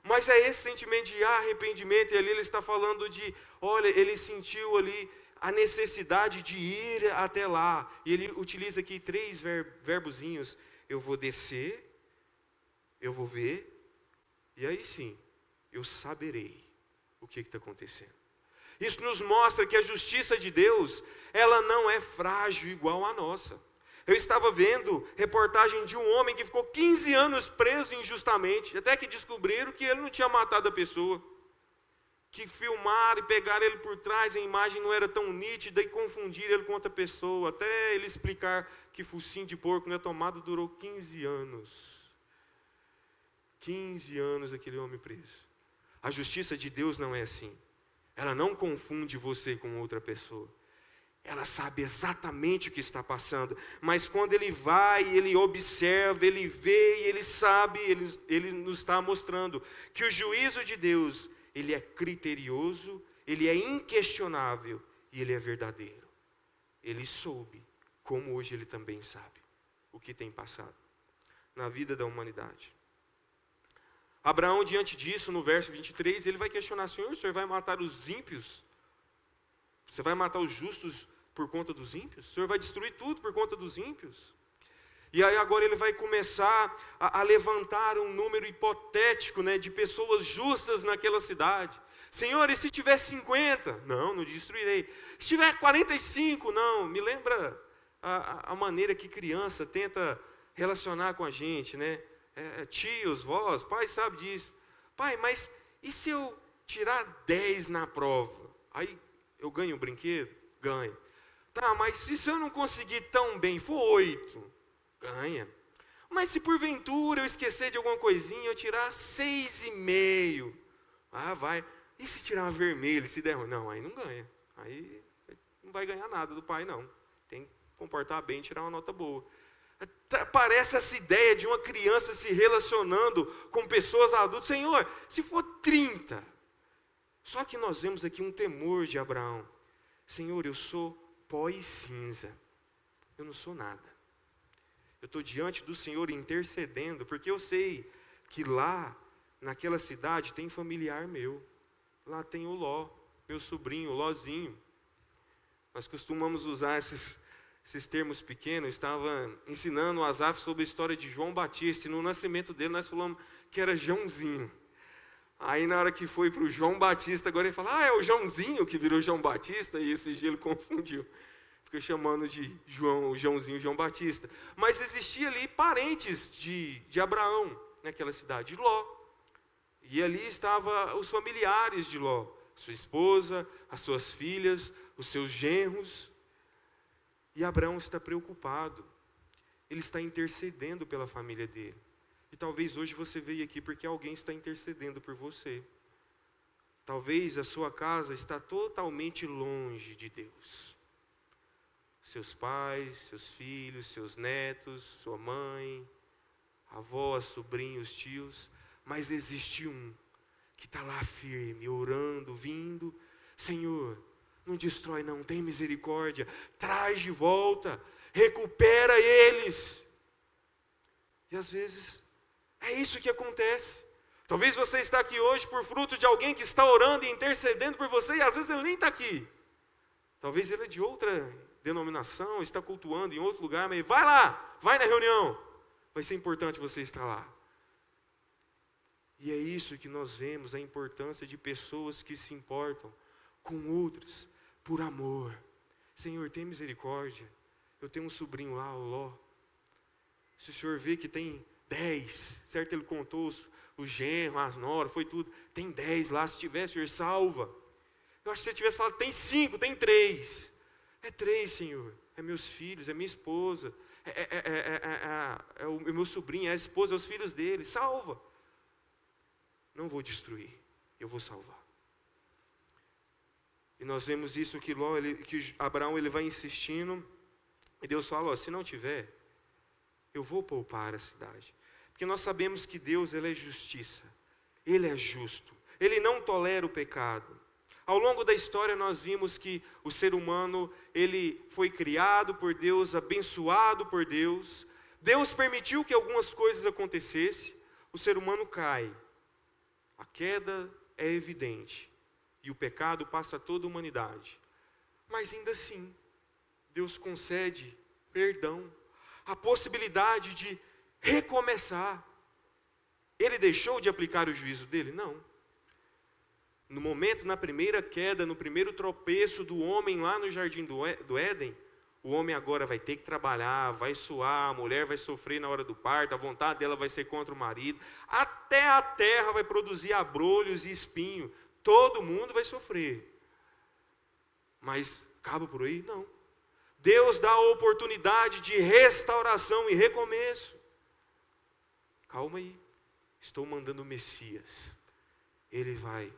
Mas é esse sentimento de arrependimento, e ali ele está falando de, olha, ele sentiu ali a necessidade de ir até lá. E ele utiliza aqui 3 verbozinhos. Eu vou descer, eu vou ver, e aí sim, eu saberei o que está acontecendo. Isso nos mostra que a justiça de Deus, ela não é frágil igual a nossa. Eu estava vendo reportagem de um homem que ficou 15 anos preso injustamente, até que descobriram que ele não tinha matado a pessoa. Que filmaram e pegaram ele por trás, a imagem não era tão nítida e confundiram ele com outra pessoa, até ele explicar que focinho de porco na tomada durou 15 anos. 15 anos aquele homem preso. A justiça de Deus não é assim. Ela não confunde você com outra pessoa. Ela sabe exatamente o que está passando. Mas quando ele vai, ele observa, ele vê e ele sabe, ele nos está mostrando que o juízo de Deus, ele é criterioso, ele é inquestionável e ele é verdadeiro. Ele soube, como hoje ele também sabe, o que tem passado na vida da humanidade. Abraão, diante disso, no verso 23, ele vai questionar, Senhor, o Senhor vai matar os ímpios? Você vai matar os justos por conta dos ímpios? O Senhor vai destruir tudo por conta dos ímpios? E aí agora ele vai começar a levantar um número hipotético, né, de pessoas justas naquela cidade. Senhor, e se tiver 50? Não, não destruirei. Se tiver 45? Não. Me lembra a maneira que criança tenta relacionar com a gente, né? Tios, vós, pai sabe disso. Pai, mas e se eu tirar 10 na prova? Aí eu ganho um brinquedo? Ganho. Tá, mas se eu não conseguir tão bem, for 8, ganha. Mas se porventura eu esquecer de alguma coisinha, eu tirar 6,5, vai. E se tirar uma vermelha, se der ruim? Não, aí não ganha. Aí não vai ganhar nada do pai, não. Tem que comportar bem e tirar uma nota boa. Parece essa ideia de uma criança se relacionando com pessoas adultas. Senhor, se for 30. Só que nós vemos aqui um temor de Abraão. Senhor, eu sou pó e cinza. Eu não sou nada. Eu estou diante do Senhor intercedendo, porque eu sei que lá, naquela cidade, tem familiar meu. Lá tem o Ló, meu sobrinho, o Lózinho. Nós costumamos usar esses termos pequenos. Eu estava ensinando o Asaf sobre a história de João Batista, e no nascimento dele nós falamos que era Joãozinho. Aí na hora que foi para o João Batista, agora ele fala, é o Joãozinho que virou João Batista, e esse dia ele confundiu. Ficou chamando de Joãozinho, João Batista. Mas existia ali parentes de Abraão, naquela cidade, de Ló. E ali estavam os familiares de Ló, sua esposa, as suas filhas, os seus genros. E Abraão está preocupado. Ele está intercedendo pela família dele. E talvez hoje você veio aqui porque alguém está intercedendo por você. Talvez a sua casa está totalmente longe de Deus. Seus pais, seus filhos, seus netos, sua mãe, avós, sobrinhos, tios. Mas existe um que está lá firme, orando, vindo. Senhor, não destrói não, tem misericórdia. Traz de volta, recupera eles. E às vezes é isso que acontece. Talvez você está aqui hoje por fruto de alguém que está orando e intercedendo por você, e às vezes ele nem está aqui. Talvez ele é de outra denominação, está cultuando em outro lugar, mas vai lá, vai na reunião. Vai ser importante você estar lá. E é isso que nós vemos, a importância de pessoas que se importam com outros, por amor. Senhor, tem misericórdia. Eu tenho um sobrinho lá, o Ló. Se o senhor vê que tem 10, certo? Ele contou os genros, as noras, foi tudo. Tem 10 lá, se tivesse, senhor, salva. Eu acho que se você tivesse falado, tem 5, tem 3. É 3, Senhor. É meus filhos, é minha esposa. É o meu sobrinho, é a esposa, é os filhos dele. Salva. Não vou destruir, eu vou salvar. E nós vemos isso que Abraão ele vai insistindo. E Deus fala, se não tiver, eu vou poupar a cidade. Porque nós sabemos que Deus ele é justiça. Ele é justo. Ele não tolera o pecado. Ao longo da história nós vimos que o ser humano, ele foi criado por Deus, abençoado por Deus. Deus permitiu que algumas coisas acontecessem. O ser humano cai. A queda é evidente. E o pecado passa a toda a humanidade. Mas ainda assim, Deus concede perdão. A possibilidade de recomeçar. Ele deixou de aplicar o juízo dele? Não. No momento, na primeira queda, no primeiro tropeço do homem lá no jardim do Éden, o homem agora vai ter que trabalhar, vai suar, a mulher vai sofrer na hora do parto, a vontade dela vai ser contra o marido, até a terra vai produzir abrolhos e espinho, todo mundo vai sofrer. Mas acaba por aí? Não. Deus dá a oportunidade de restauração e recomeço. Calma aí, estou mandando o Messias, ele vai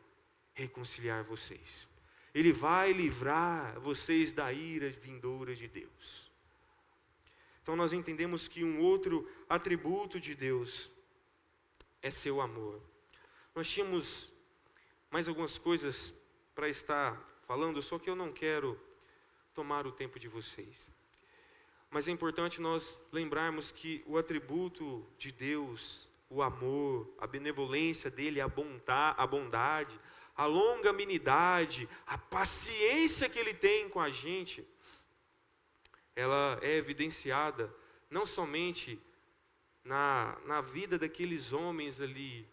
reconciliar vocês. Ele vai livrar vocês da ira vindoura de Deus. Então nós entendemos que um outro atributo de Deus é seu amor. Nós tínhamos mais algumas coisas para estar falando, só que eu não quero tomar o tempo de vocês. Mas é importante nós lembrarmos que o atributo de Deus, o amor, a benevolência dele, a bondade, a longanimidade, a paciência que ele tem com a gente, ela é evidenciada não somente na vida daqueles homens ali,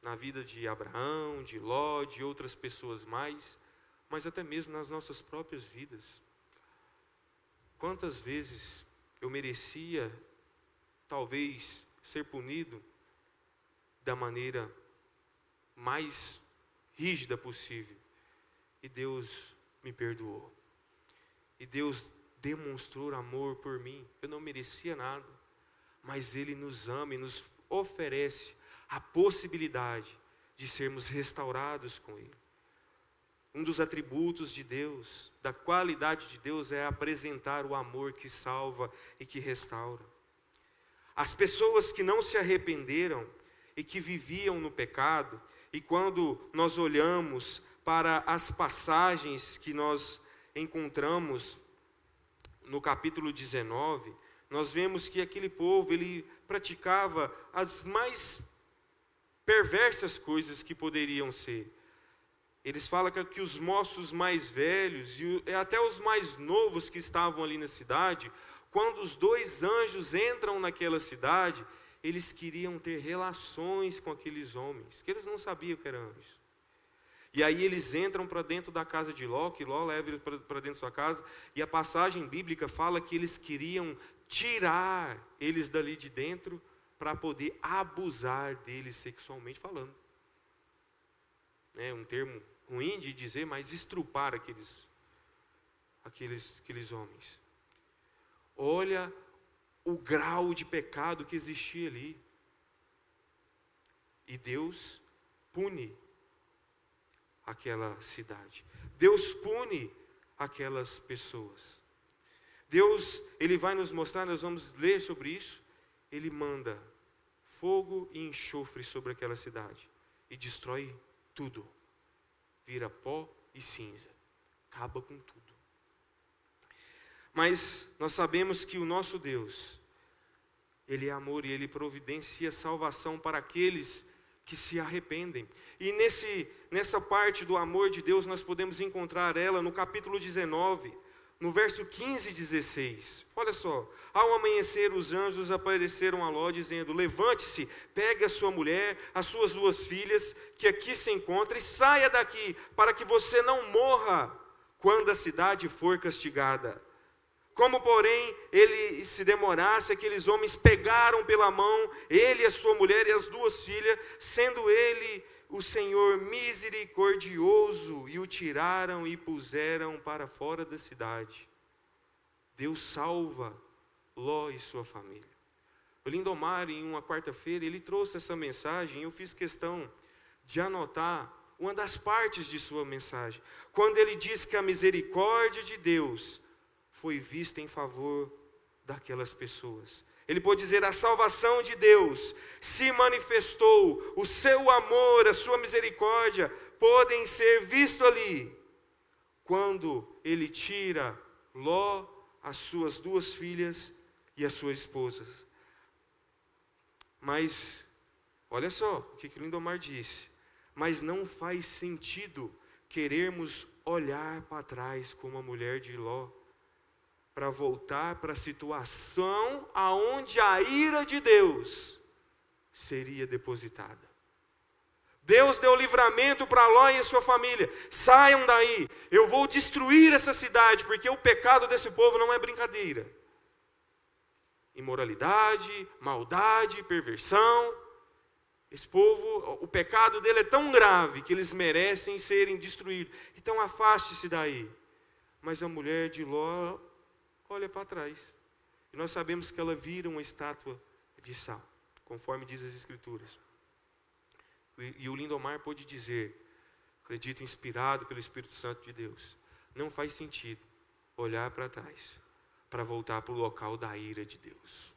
na vida de Abraão, de Ló, de outras pessoas mais, mas até mesmo nas nossas próprias vidas. Quantas vezes eu merecia, talvez, ser punido da maneira mais rígida possível. E Deus me perdoou. E Deus demonstrou amor por mim. Eu não merecia nada. Mas Ele nos ama e nos oferece a possibilidade de sermos restaurados com Ele. Um dos atributos de Deus, da qualidade de Deus, é apresentar o amor que salva e que restaura. As pessoas que não se arrependeram e que viviam no pecado, e quando nós olhamos para as passagens que nós encontramos no capítulo 19, nós vemos que aquele povo, ele praticava as mais perversas coisas que poderiam ser. eles falam que os moços mais velhos e até os mais novos que estavam ali na cidade, quando os dois anjos entram naquela cidade, eles queriam ter relações com aqueles homens, que eles não sabiam que eram anjos. E aí eles entram para dentro da casa de Ló, que Ló leva eles para dentro da sua casa, e a passagem bíblica fala que eles queriam tirar eles dali de dentro para poder abusar deles sexualmente falando. É um termo ruim de dizer, mas estrupar aqueles homens. Olha o grau de pecado que existia ali. E Deus pune aquela cidade. Deus pune aquelas pessoas. Deus, Ele vai nos mostrar, nós vamos ler sobre isso. Ele manda fogo e enxofre sobre aquela cidade e destrói tudo. Vira pó e cinza. Acaba com tudo. Mas nós sabemos que o nosso Deus, Ele é amor e Ele providencia salvação para aqueles que se arrependem. E nessa parte do amor de Deus, nós podemos encontrar ela no capítulo 19, no verso 15 e 16. Olha só. Ao amanhecer, os anjos apareceram a Ló, dizendo: levante-se, pegue a sua mulher, as suas 2 filhas, que aqui se encontram, e saia daqui, para que você não morra quando a cidade for castigada. Como, porém, ele se demorasse, aqueles homens pegaram pela mão, ele, a sua mulher e as 2 filhas, sendo ele o Senhor misericordioso, e o tiraram e puseram para fora da cidade. Deus salva Ló e sua família. O Lindomar, em uma quarta-feira, ele trouxe essa mensagem, e eu fiz questão de anotar uma das partes de sua mensagem. Quando ele diz que a misericórdia de Deus foi vista em favor daquelas pessoas. Ele pode dizer: a salvação de Deus se manifestou, o seu amor, a sua misericórdia podem ser vistos ali, quando ele tira Ló, as suas 2 filhas e as suas esposas. Mas, olha só o que Lindomar disse: mas não faz sentido querermos olhar para trás como a mulher de Ló, para voltar para a situação aonde a ira de Deus seria depositada. Deus deu livramento para Ló e a sua família: saiam daí, eu vou destruir essa cidade, porque o pecado desse povo não é brincadeira. Imoralidade, maldade, perversão. Esse povo, o pecado dele é tão grave que eles merecem serem destruídos. Então afaste-se daí. Mas a mulher de Ló olha para trás. E nós sabemos que ela vira uma estátua de sal, conforme diz as Escrituras. E o Lindomar pôde dizer, acredito, inspirado pelo Espírito Santo de Deus: não faz sentido olhar para trás, para voltar para o local da ira de Deus.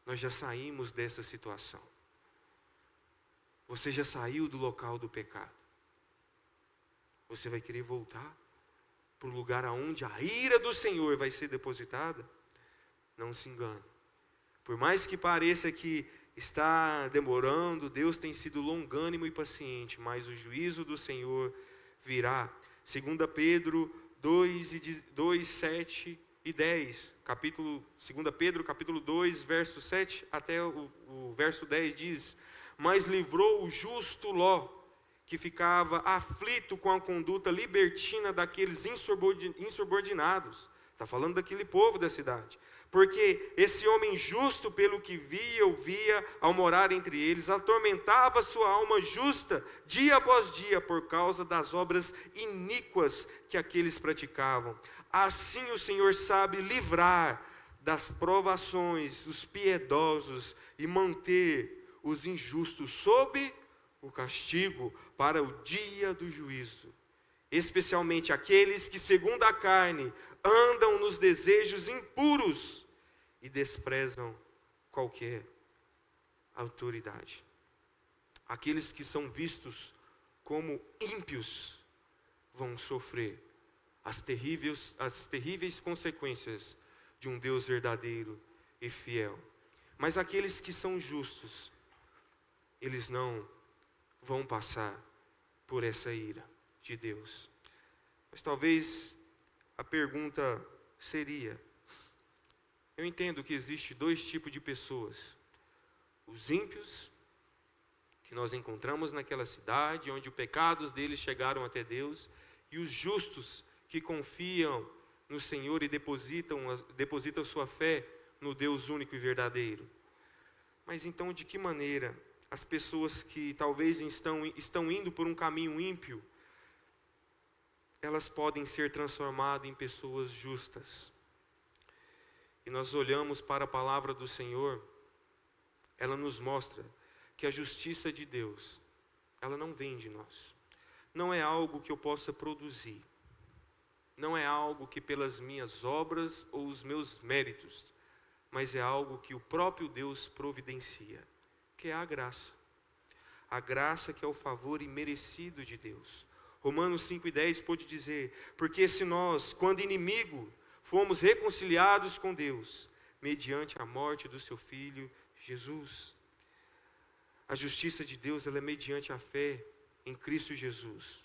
Nós já saímos dessa situação. Você já saiu do local do pecado. Você vai querer voltar para o lugar aonde a ira do Senhor vai ser depositada? Não se engane. Por mais que pareça que está demorando, Deus tem sido longânimo e paciente, mas o juízo do Senhor virá. 2 Pedro 2, 7 e 10. 2 Pedro capítulo 2, verso 7 até o verso 10 diz: mas livrou o justo Ló, que ficava aflito com a conduta libertina daqueles insubordinados. Está falando daquele povo da cidade. Porque esse homem justo, pelo que via, ouvia, ao morar entre eles, atormentava sua alma justa, dia após dia, por causa das obras iníquas que aqueles praticavam. Assim o Senhor sabe livrar das provações os piedosos e manter os injustos sob o castigo para o dia do juízo, especialmente aqueles que, segundo a carne, andam nos desejos impuros e desprezam qualquer autoridade. Aqueles que são vistos como ímpios vão sofrer as terríveis consequências de um Deus verdadeiro e fiel. Mas aqueles que são justos, eles não vão passar por essa ira de Deus. Mas talvez a pergunta seria: eu entendo que existe dois tipos de pessoas: os ímpios, que nós encontramos naquela cidade, onde os pecados deles chegaram até Deus, e os justos, que confiam no Senhor e depositam sua fé no Deus único e verdadeiro. Mas então, de que maneira as pessoas que talvez estão indo por um caminho ímpio, elas podem ser transformadas em pessoas justas? E nós olhamos para a palavra do Senhor, ela nos mostra que a justiça de Deus, ela não vem de nós. Não é algo que eu possa produzir. Não é algo que pelas minhas obras ou os meus méritos, mas é algo que o próprio Deus providencia, que é a graça. A graça que é o favor imerecido de Deus. Romanos 5:10 pode dizer: porque se nós, quando inimigo, fomos reconciliados com Deus, mediante a morte do seu Filho Jesus. A justiça de Deus, ela é mediante a fé em Cristo Jesus.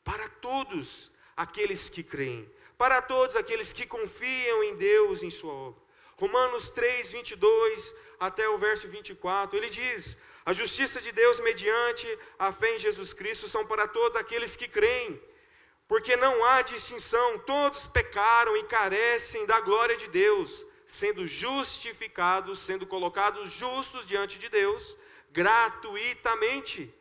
Para todos aqueles que creem, para todos aqueles que confiam em Deus, em sua obra. Romanos 3:22 até o verso 24, ele diz: a justiça de Deus mediante a fé em Jesus Cristo são para todos aqueles que creem, porque não há distinção, todos pecaram e carecem da glória de Deus, sendo justificados, sendo colocados justos diante de Deus, gratuitamente,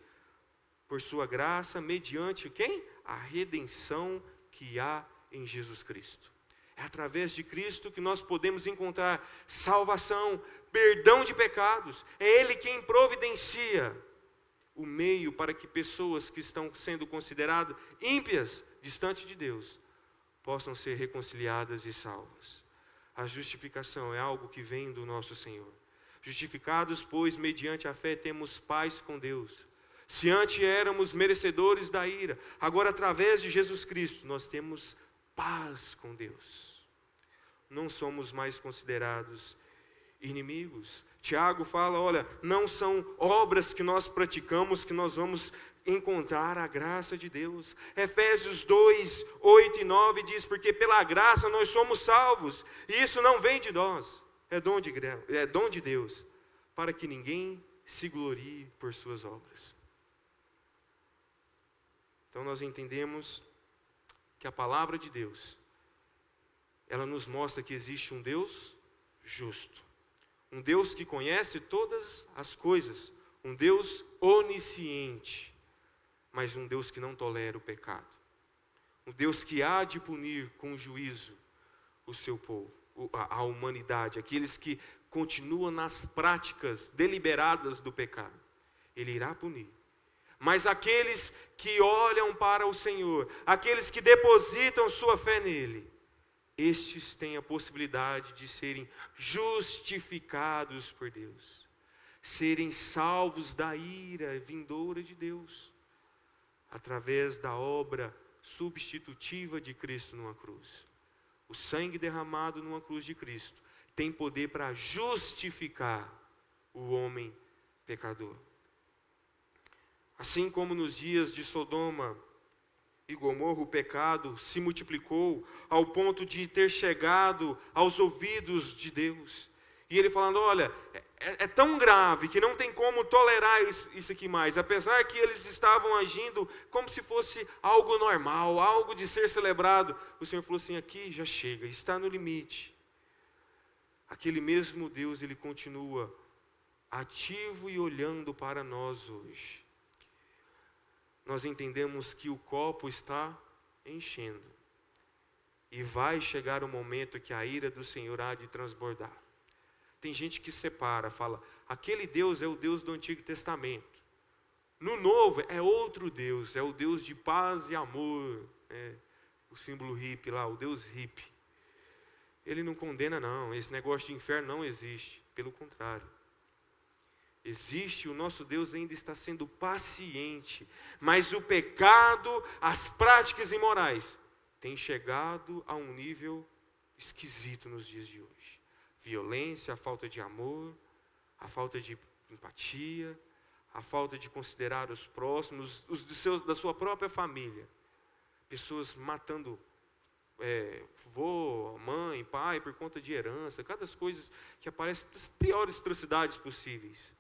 por sua graça, mediante quem? A redenção que há em Jesus Cristo. É através de Cristo que nós podemos encontrar salvação, perdão de pecados. É Ele quem providencia o meio para que pessoas que estão sendo consideradas ímpias, distantes de Deus, possam ser reconciliadas e salvas. A justificação é algo que vem do nosso Senhor. Justificados, pois, mediante a fé, temos paz com Deus. Se antes éramos merecedores da ira, agora através de Jesus Cristo, nós temos paz com Deus. Não somos mais considerados inimigos. Tiago fala, olha, não são obras que nós praticamos que nós vamos encontrar a graça de Deus. Efésios 2:8-9 diz: porque pela graça nós somos salvos, e isso não vem de nós, é dom de Deus, para que ninguém se glorie por suas obras. Então nós entendemos que a palavra de Deus, ela nos mostra que existe um Deus justo, um Deus que conhece todas as coisas, um Deus onisciente, mas um Deus que não tolera o pecado, um Deus que há de punir com juízo o seu povo, a humanidade, aqueles que continuam nas práticas deliberadas do pecado, Ele irá punir. Mas aqueles que olham para o Senhor, aqueles que depositam sua fé nele, estes têm a possibilidade de serem justificados por Deus, serem salvos da ira vindoura de Deus, através da obra substitutiva de Cristo numa cruz. O sangue derramado numa cruz de Cristo tem poder para justificar o homem pecador. Assim como nos dias de Sodoma e Gomorra, o pecado se multiplicou ao ponto de ter chegado aos ouvidos de Deus. E ele falando, olha, é tão grave que não tem como tolerar isso aqui mais. Apesar que eles estavam agindo como se fosse algo normal, algo de ser celebrado. O Senhor falou assim, aqui já chega, está no limite. Aquele mesmo Deus, Ele continua ativo e olhando para nós hoje. Nós entendemos que o copo está enchendo. E vai chegar o momento que a ira do Senhor há de transbordar. Tem gente que separa, fala, aquele Deus é o Deus do Antigo Testamento. No Novo é outro Deus, é o Deus de paz e amor. O símbolo hippie lá, o Deus hippie. Ele não condena não, esse negócio de inferno não existe. Pelo contrário. Existe, o nosso Deus ainda está sendo paciente. Mas o pecado, as práticas imorais, tem chegado a um nível esquisito nos dias de hoje. Violência, a falta de amor, a falta de empatia, a falta de considerar os próximos, da sua própria família. Pessoas matando vô, mãe, pai, por conta de herança, cada coisas que aparecem das piores atrocidades possíveis.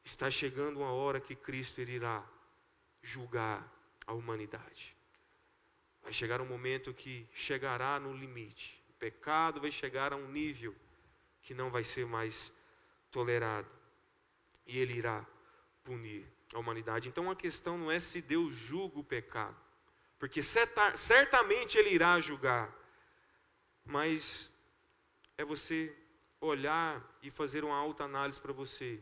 Está chegando uma hora que Cristo irá julgar a humanidade. Vai chegar um momento que chegará no limite. O pecado vai chegar a um nível que não vai ser mais tolerado. E Ele irá punir a humanidade. Então a questão não é se Deus julga o pecado, porque certamente Ele irá julgar, mas é você olhar e fazer uma autoanálise para você.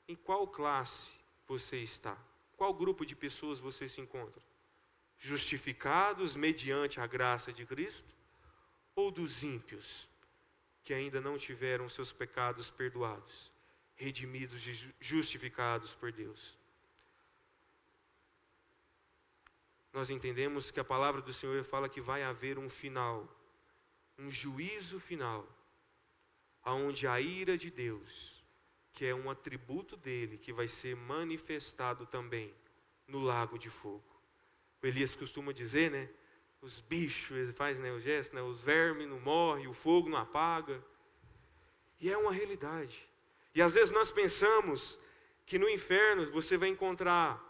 Em qual classe você está? Qual grupo de pessoas você se encontra? Justificados mediante a graça de Cristo? Ou dos ímpios, que ainda não tiveram seus pecados perdoados, redimidos e justificados por Deus? Nós entendemos que a palavra do Senhor fala que vai haver um final, um juízo final, onde a ira de Deus, que é um atributo dele, que vai ser manifestado também no lago de fogo. O Elias costuma dizer, né? Os bichos, ele faz, né, o gesto, né, os vermes não morrem, o fogo não apaga. E é uma realidade. E às vezes nós pensamos que no inferno você vai encontrar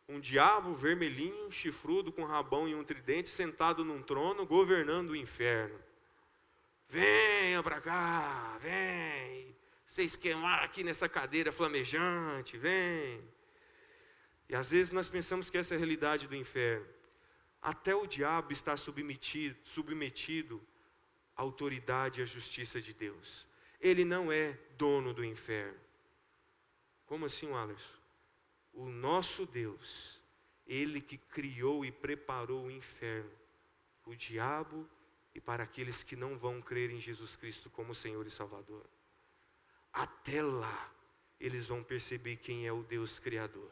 um diabo vermelhinho, chifrudo, com rabão e um tridente, sentado num trono, governando o inferno. Venha para cá, vem. Você esquemar aqui nessa cadeira flamejante, vem. E às vezes nós pensamos que essa é a realidade do inferno. Até o diabo está submetido à autoridade e à justiça de Deus. Ele não é dono do inferno. Como assim, Wallace? O nosso Deus, Ele que criou e preparou o inferno, o diabo e para aqueles que não vão crer em Jesus Cristo como Senhor e Salvador. Até lá, eles vão perceber quem é o Deus Criador.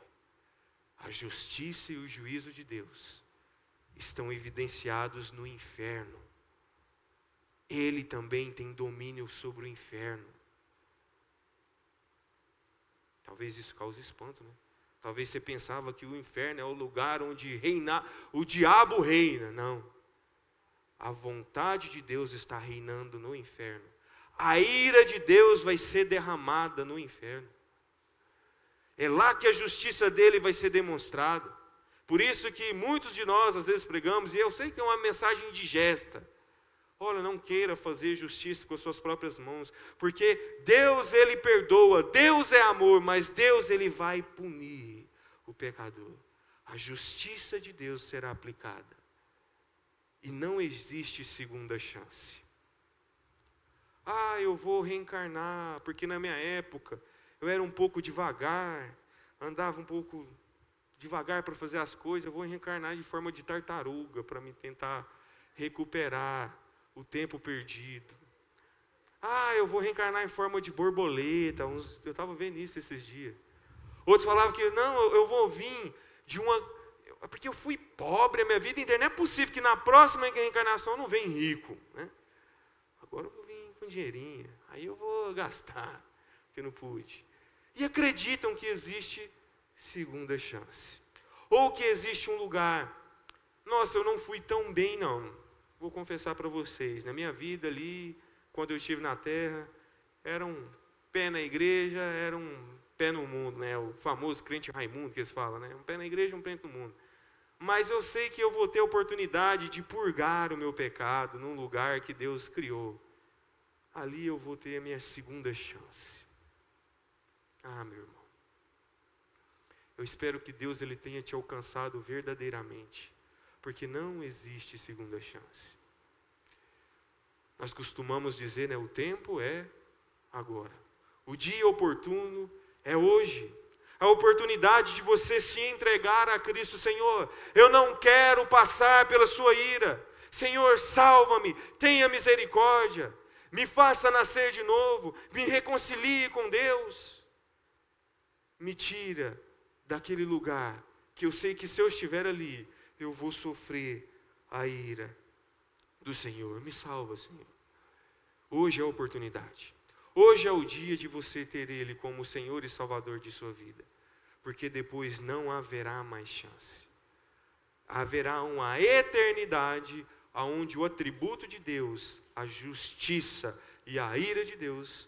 A justiça e o juízo de Deus estão evidenciados no inferno. Ele também tem domínio sobre o inferno. Talvez isso cause espanto, né? Talvez você pensava que o inferno é o lugar onde o diabo reina. Não. A vontade de Deus está reinando no inferno. A ira de Deus vai ser derramada no inferno. É lá que a justiça dele vai ser demonstrada. Por isso que muitos de nós às vezes pregamos, e eu sei que é uma mensagem indigesta. Olha, não queira fazer justiça com as suas próprias mãos, porque Deus, Ele perdoa, Deus é amor, mas Deus, Ele vai punir o pecador. A justiça de Deus será aplicada. E não existe segunda chance. Eu vou reencarnar, porque na minha época eu era um pouco devagar, andava um pouco devagar para fazer as coisas, eu vou reencarnar de forma de tartaruga, para me tentar recuperar o tempo perdido. Eu vou reencarnar em forma de borboleta. Eu estava vendo isso esses dias. Outros falavam que, não, eu vou vir de uma... Porque eu fui pobre a minha vida inteira. Não é possível que na próxima reencarnação eu não venha rico, né? Agora eu vou vir com dinheirinho. Aí eu vou gastar, porque eu não pude. E acreditam que existe segunda chance. Ou que existe um lugar. Nossa, eu não fui tão bem, não. Vou confessar para vocês, na minha vida ali, quando eu estive na terra, era um pé na igreja, era um pé no mundo, né? O famoso crente Raimundo que eles falam, né? Um pé na igreja, um pé no mundo. Mas eu sei que eu vou ter a oportunidade de purgar o meu pecado num lugar que Deus criou. Ali eu vou ter a minha segunda chance. Meu irmão. Eu espero que Deus ele tenha te alcançado verdadeiramente. Porque não existe segunda chance. Nós costumamos dizer, né? O tempo é agora. O dia oportuno é hoje. A oportunidade de você se entregar a Cristo. Senhor, eu não quero passar pela sua ira. Senhor, salva-me, tenha misericórdia. Me faça nascer de novo. Me reconcilie com Deus. Me tira daquele lugar que eu sei que se eu estiver ali, eu vou sofrer a ira do Senhor. Me salva, Senhor. Hoje é a oportunidade. Hoje é o dia de você ter Ele como Senhor e Salvador de sua vida. porque depois não haverá mais chance. Haverá uma eternidade onde o atributo de Deus, a justiça e a ira de Deus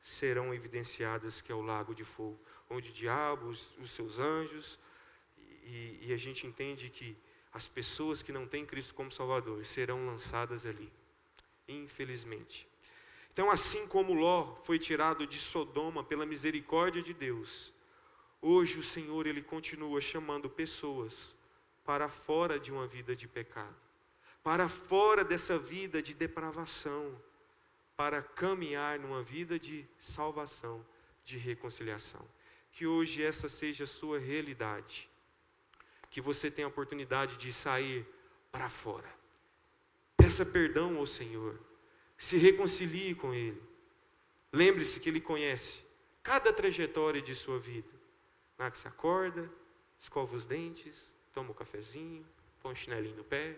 serão evidenciadas, que é o lago de fogo, onde o diabo, os seus anjos, e a gente entende que as pessoas que não têm Cristo como Salvador serão lançadas ali, infelizmente. Então, assim como Ló foi tirado de Sodoma pela misericórdia de Deus, hoje o Senhor, Ele continua chamando pessoas para fora de uma vida de pecado, para fora dessa vida de depravação, para caminhar numa vida de salvação, de reconciliação. Que hoje essa seja a sua realidade, que você tenha a oportunidade de sair para fora. Peça perdão ao Senhor, se reconcilie com Ele. Lembre-se que Ele conhece cada trajetória de sua vida. Na hora que você acorda, escova os dentes, toma um cafezinho, põe um chinelinho no pé.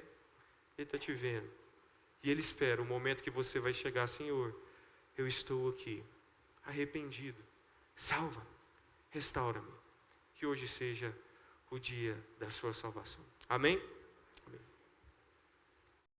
Ele está te vendo. E Ele espera o momento que você vai chegar: Senhor, eu estou aqui, arrependido. Salva-me, restaura-me. Que hoje seja o dia da sua salvação. Amém?